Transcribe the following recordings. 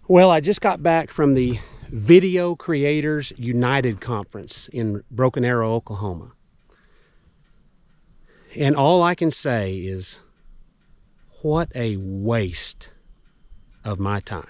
Well, I just got back from the Video Creators United Conference in Broken Arrow, Oklahoma. And all I can say is, what a waste of my time.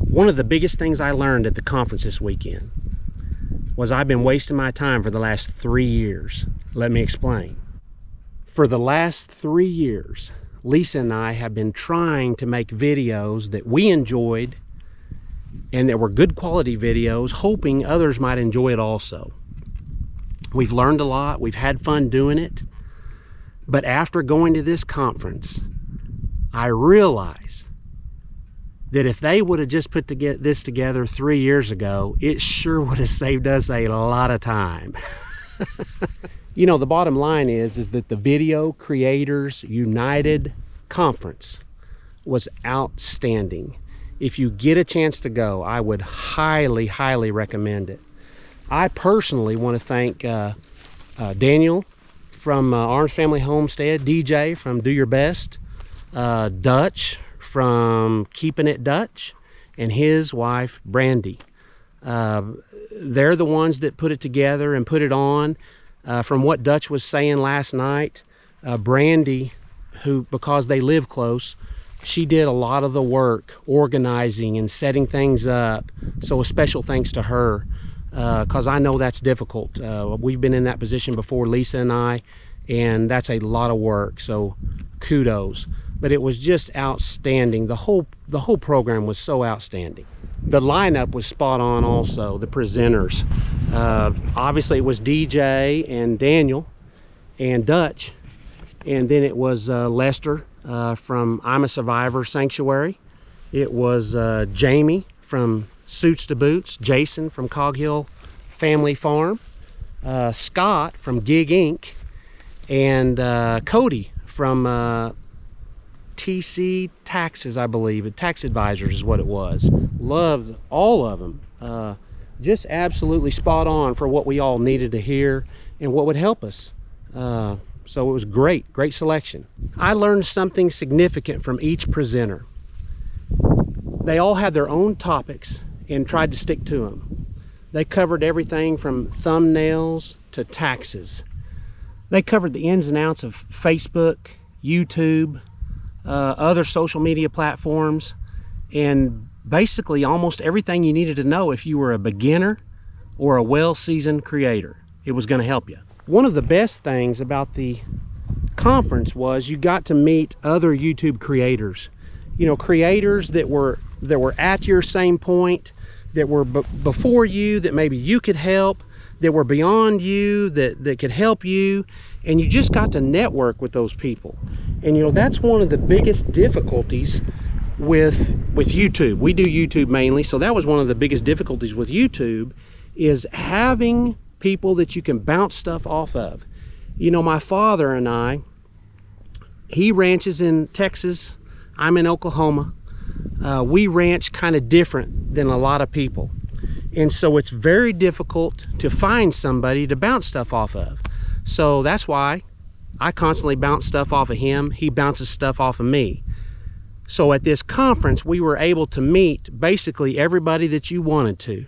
One of the biggest things I learned at the conference this weekend was I've been wasting my time for the last 3 years. Let me explain. For the last 3 years, Lisa and I have been trying to make videos that we enjoyed and that were good quality videos, hoping others might enjoy it also. We've learned a lot, we've had fun doing it, but after going to this conference, I realized that if they would have just put this together 3 years ago, it sure would have saved us a lot of time. You know, the bottom line is that the Video Creators United Conference was outstanding. If you get a chance to go, I would highly, highly recommend it. I personally want to thank Daniel from Orange Family Homestead, DJ from Do Your Best, Dutch from Keeping It Dutch, and his wife Brandy. They're the ones that put it together and put it on. From what Dutch was saying last night, Brandy, who, because they live close, she did a lot of the work organizing and setting things up. So a special thanks to her, because I know that's difficult. We've been in that position before, Lisa and I, and that's a lot of work, so kudos. But it was just outstanding. The whole program was so outstanding. The lineup was spot on also, the presenters. Obviously it was DJ and Daniel and Dutch, and then it was Lester from I'm a Survivor Sanctuary. It was Jamie from Suits to Boots, Jason from Cog Hill Family Farm, Scott from Gig Inc., and Cody from TC Taxes, I believe. Tax Advisors is what it was. Loved all of them. Just absolutely spot on for what we all needed to hear and what would help us. So it was great selection. I learned something significant from each presenter. They all had their own topics and tried to stick to them. They covered everything from thumbnails to taxes. They covered the ins and outs of Facebook, YouTube, other social media platforms, and basically almost everything you needed to know if you were a beginner or a well-seasoned creator. It was going to help you. One of the best things about the conference was you got to meet other YouTube creators. You know, creators that were at your same point, that were before you, that maybe you could help, that were beyond you, that could help you, and you just got to network with those people. And you know, that's one of the biggest difficulties with YouTube. We do YouTube mainly, so that was one of the biggest difficulties with YouTube, is having people that you can bounce stuff off of. You know, my father and I, he ranches in Texas, I'm in Oklahoma. We ranch kind of different than a lot of people. And so it's very difficult to find somebody to bounce stuff off of. So that's why I constantly bounce stuff off of him. He bounces stuff off of me. So at this conference, we were able to meet basically everybody that you wanted to.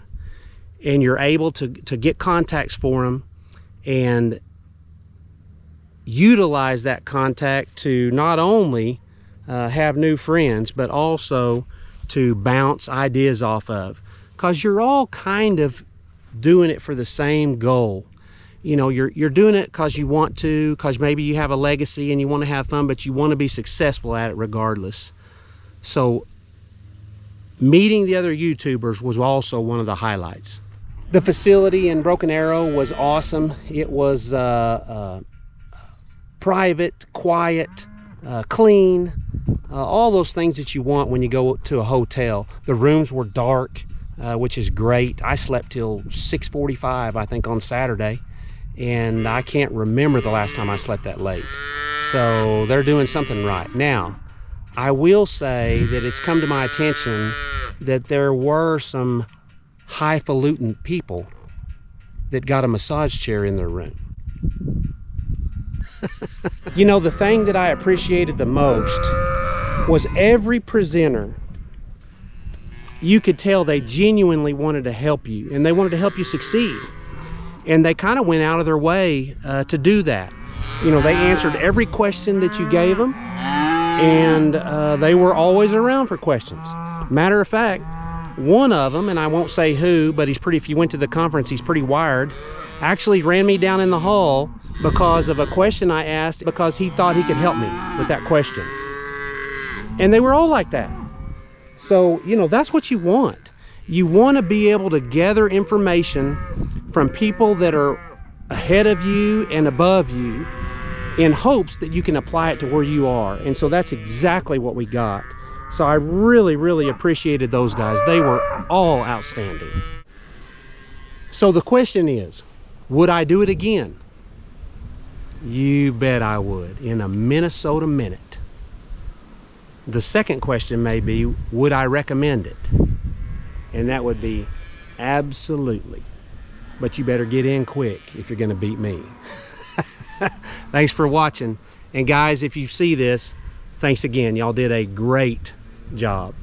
And you're able to get contacts for them and utilize that contact to not only have new friends, but also to bounce ideas off of. Because you're all kind of doing it for the same goal. You know, you're doing it because you want to, because maybe you have a legacy and you want to have fun, but you want to be successful at it regardless. So meeting the other YouTubers was also one of the highlights. The facility in Broken Arrow was awesome. It was private, quiet, clean, all those things that you want when you go to a hotel. The rooms were dark, which is great. I slept till 6:45, I think, on Saturday, and I can't remember the last time I slept that late. So they're doing something right. Now, I will say that it's come to my attention that there were some highfalutin people that got a massage chair in their room. You know, the thing that I appreciated the most was every presenter, you could tell they genuinely wanted to help you, and they wanted to help you succeed. And they kind of went out of their way to do that. You know, they answered every question that you gave them, and they were always around for questions. Matter of fact, one of them, and I won't say who, but if you went to the conference, he's pretty wired, actually ran me down in the hall because of a question I asked, because he thought he could help me with that question. And they were all like that. So, you know, that's what you want. You want to be able to gather information from people that are ahead of you and above you in hopes that you can apply it to where you are. And so that's exactly what we got. So I really, really appreciated those guys. They were all outstanding. So the question is, would I do it again? You bet I would, in a Minnesota minute. The second question may be, would I recommend it? And that would be absolutely. But you better get in quick if you're gonna beat me. Thanks for watching. And guys, if you see this, thanks again. Y'all did a great job.